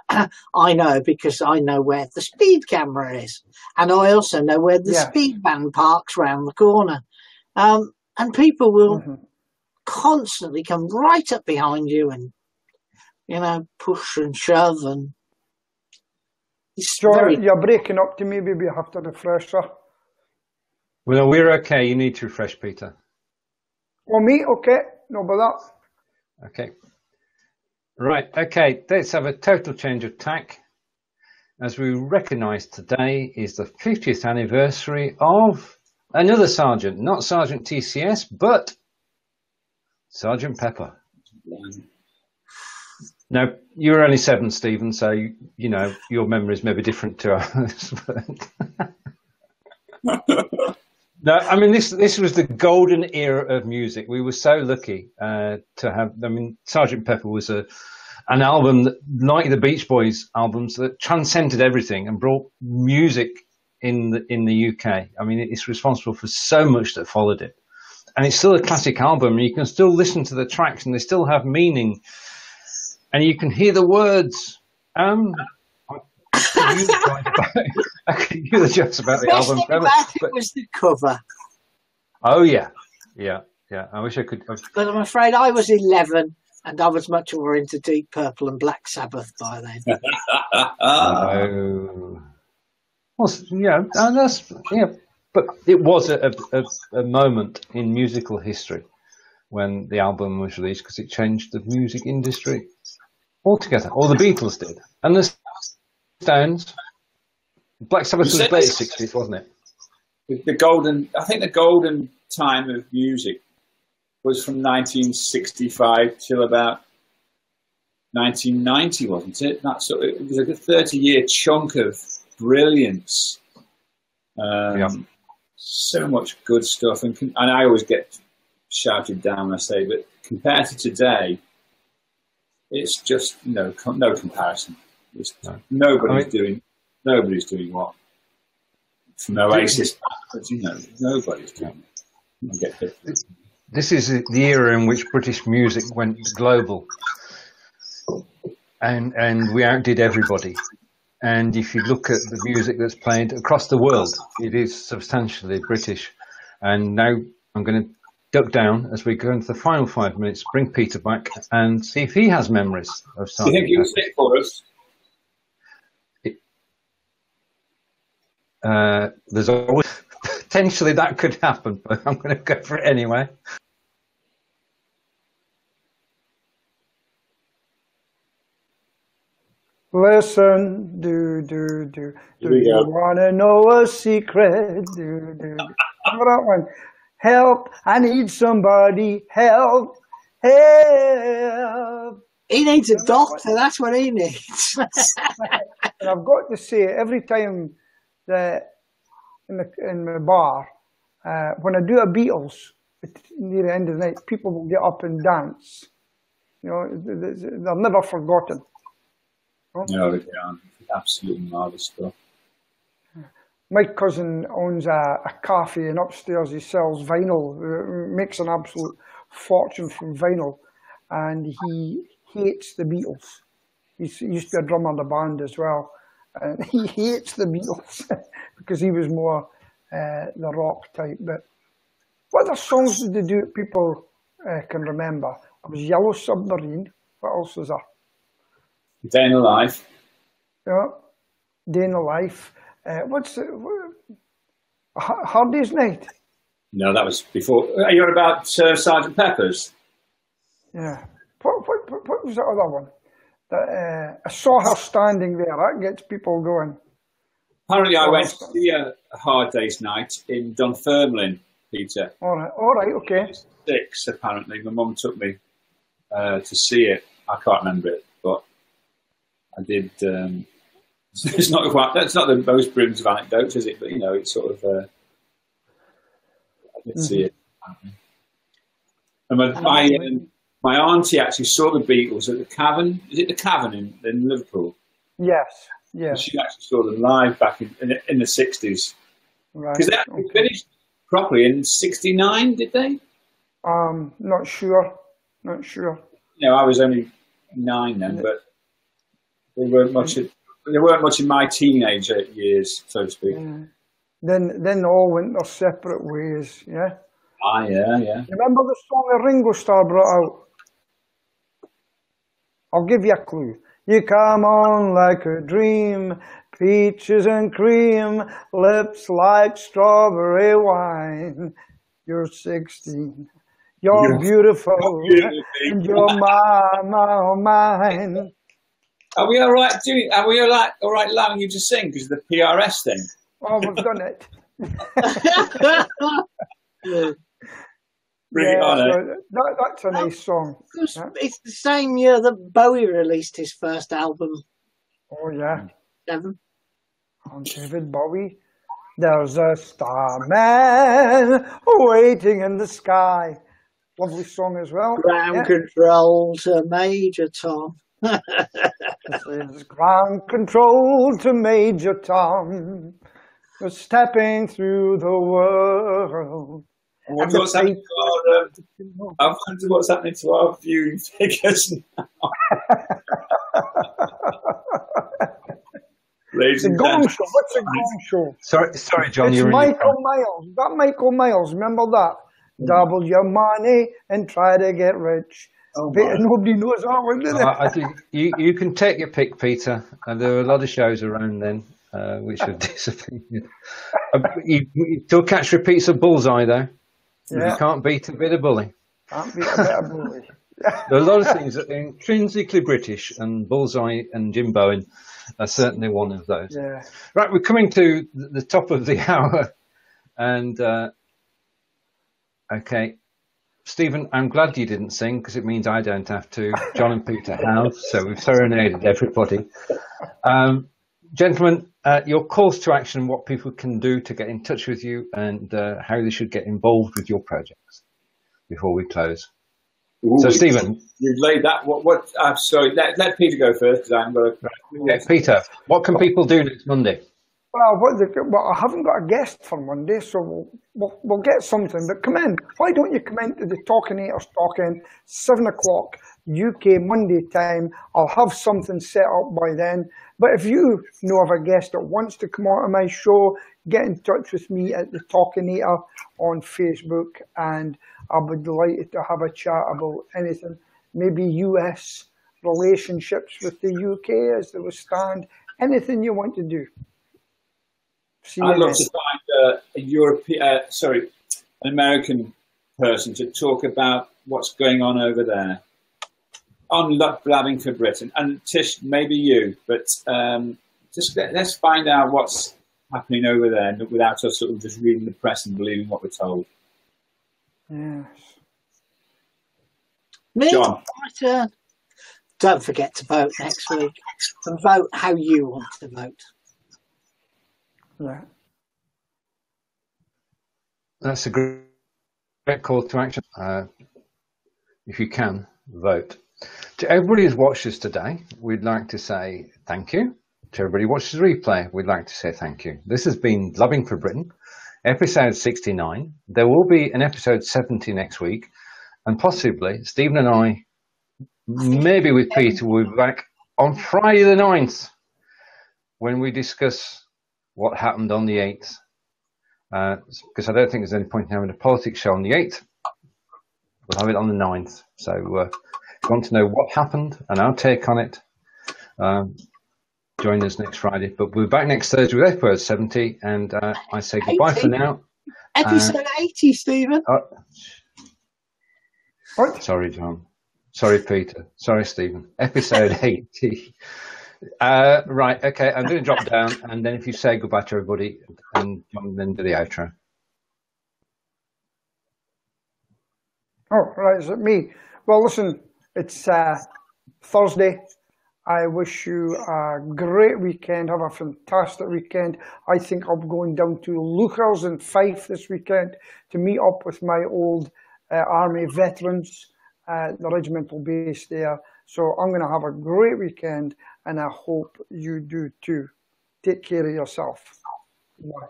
I know because I know where the speed camera is. And I also know where the speed van parks round the corner. And people will constantly come right up behind you and, push and shove. And John, you're breaking up to me. Maybe you have to refresh her. Well, we're okay. You need to refresh, Peter. Oh, me? Okay. No bother. Okay. Right, okay, let's have a total change of tack. As we recognise today is the 50th anniversary of another sergeant, not Sergeant TCS, but Sergeant Pepper. Now, you were only 7, Stephen, so, your memory is maybe different to ours. No, I mean, this was the golden era of music. We were so lucky to have, Sergeant Pepper was an album that, like the Beach Boys albums, that transcended everything and brought music in the UK. I mean, it's responsible for so much that followed it. And it's still a classic album. You can still listen to the tracks and they still have meaning. And you can hear the words. I could do the jokes about the album. It was the cover. Oh yeah. I wish I could. But I'm afraid I was 11, and I was much more into Deep Purple and Black Sabbath by then. Oh. Well, but it was a moment in musical history when the album was released because it changed the music industry altogether. Or the Beatles did, and the Stones. Black Sabbath was late 60s, wasn't it? I think the golden time of music was from 1965 till about 1990, wasn't it? It was like a 30-year chunk of brilliance. So much good stuff, and I always get shouted down when I say, but compared to today, it's just no comparison. Nobody's doing what from Oasis, but nobody's doing it. This is the era in which British music went global, and we outdid everybody. And if you look at the music that's played across the world, it is substantially British. And now I'm going to duck down as we go into the final 5 minutes, bring Peter back and see if he has memories of something. Do you think you can sing for us? There's always potentially that could happen, but I'm going to go for it anyway. Listen, do you want to know a secret? Remember that one? Help, I need somebody, help. He needs a doctor, that's what he needs. And I've got to say, every time that in my bar, when I do a Beatles, near the end of the night, people will get up and dance. You know, they're never forgotten. No, they aren't. Absolutely marvelous stuff. My cousin owns a cafe, and upstairs he sells vinyl, makes an absolute fortune from vinyl, and he hates the Beatles. He used to be a drummer in the band as well, and he hates the Beatles because he was more the rock type. But what other songs did they do that people can remember? It was Yellow Submarine. What else was there? Day in the Life. Yeah, Day in the Life. What's Hard Day's Night? No, that was before. Are you on about Sergeant Pepper's? Yeah. What was the other one? I saw her standing there. That gets people going. Apparently, I went to see a Hard Day's Night in Dunfermline, Peter. All right, okay. 6, apparently. My mum took me to see it. I can't remember it, but I did. It's not quite. That's not the most brilliant of anecdotes, is it? But you know, it's sort of. I did see it. And my auntie actually saw the Beatles at the Cavern. Is it the Cavern in Liverpool? Yes. She actually saw them live back in the 60s. Right. Because they actually finished properly in 69, did they? Not sure. You know, I was only 9 then, but they weren't much. They weren't much in my teenager years, so to speak. Yeah. Then they all went their separate ways. Yeah. Ah, yeah. Remember the song that Ringo Starr brought out? I'll give you a clue. You come on like a dream, peaches and cream, lips like strawberry wine. You're 16. You're beautiful, and you're mine. Are we all right allowing you to sing because of the PRS thing? Oh, we've done it. Bring it on, that's a nice song. It's the same year that Bowie released his first album. Oh, yeah. 7. On David Bowie. There's a starman waiting in the sky. Lovely song as well. Ground control to Major Tom. This is ground control to Major Tom. We're stepping through the world. I wonder what's happening to our viewing figures now. Ladies and gentlemen. What's a gong show? Sorry, John. It's Michael Miles. That Michael Miles. Remember that? Double your money and try to get rich. Nobody knows that one, do they? I think you can take your pick, Peter. And there were a lot of shows around then which have disappeared. You still catch repeats of Bullseye, though. Yeah. You can't beat a bit of Bully. Can't beat a bit of Bully. There are a lot of things that are intrinsically British, and Bullseye and Jim Bowen are certainly one of those. Yeah. Right, we're coming to the top of the hour. And, okay. Stephen, I'm glad you didn't sing because it means I don't have to. John and Peter have, so we've serenaded everybody. Gentlemen, your calls to action, what people can do to get in touch with you and how they should get involved with your projects before we close. Ooh, so, Stephen. You've laid that. I'm sorry, let Peter go first because I'm going to. Okay, Peter, what can people do next Monday? Well, I haven't got a guest for Monday, so we'll get something. But come in. Why don't you come into the Talkinators Talking 7 o'clock UK Monday time? I'll have something set up by then. But if you know of a guest that wants to come on to my show, get in touch with me at the Talkinator on Facebook, and I'll be delighted to have a chat about anything. Maybe US relationships with the UK as they will stand. Anything you want to do. I'd love to find an American person to talk about what's going on over there. on Blabbing for Britain, and Tish, maybe you, but let's find out what's happening over there without us sort of just reading the press and believing what we're told. Yes. Me, John. my turn. Don't forget to vote next week, and vote how you want to vote. Yeah. That's a great call to action. If you can, vote. To everybody who's watched us today, we'd like to say thank you. To everybody who watches the replay, we'd like to say thank you. This has been Blabbing for Britain, episode 69. There will be an episode 70 next week, and possibly Stephen and I, maybe with Peter, will be back on Friday the 9th when we discuss what happened on the 8th. Because I don't think there's any point in having a politics show on the 8th. We'll have it on the 9th. So if you want to know what happened and our take on it, join us next Friday. But we'll be back next Thursday with episode 70. And I say goodbye 80. for now. Episode 80, Stephen. What? Sorry, John. Sorry, Peter. Sorry, Stephen. Episode 80. Right, okay, I'm going to drop down, and then if you say goodbye to everybody, and John then do the outro. Oh, right, is it me? Well, listen, it's Thursday. I wish you a great weekend. Have a fantastic weekend. I think I'm going down to Lucas in Fife this weekend to meet up with my old Army veterans, the regimental base there. So I'm going to have a great weekend, and I hope you do too. Take care of yourself. Bye.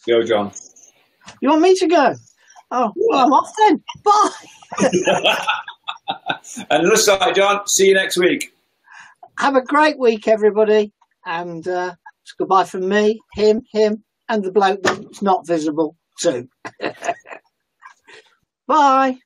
Go, John. You want me to go? Oh, well, I'm off then. Bye. And looks like, John, see you next week. Have a great week, everybody. And it's goodbye from me, him, and the bloke that's not visible too. Bye.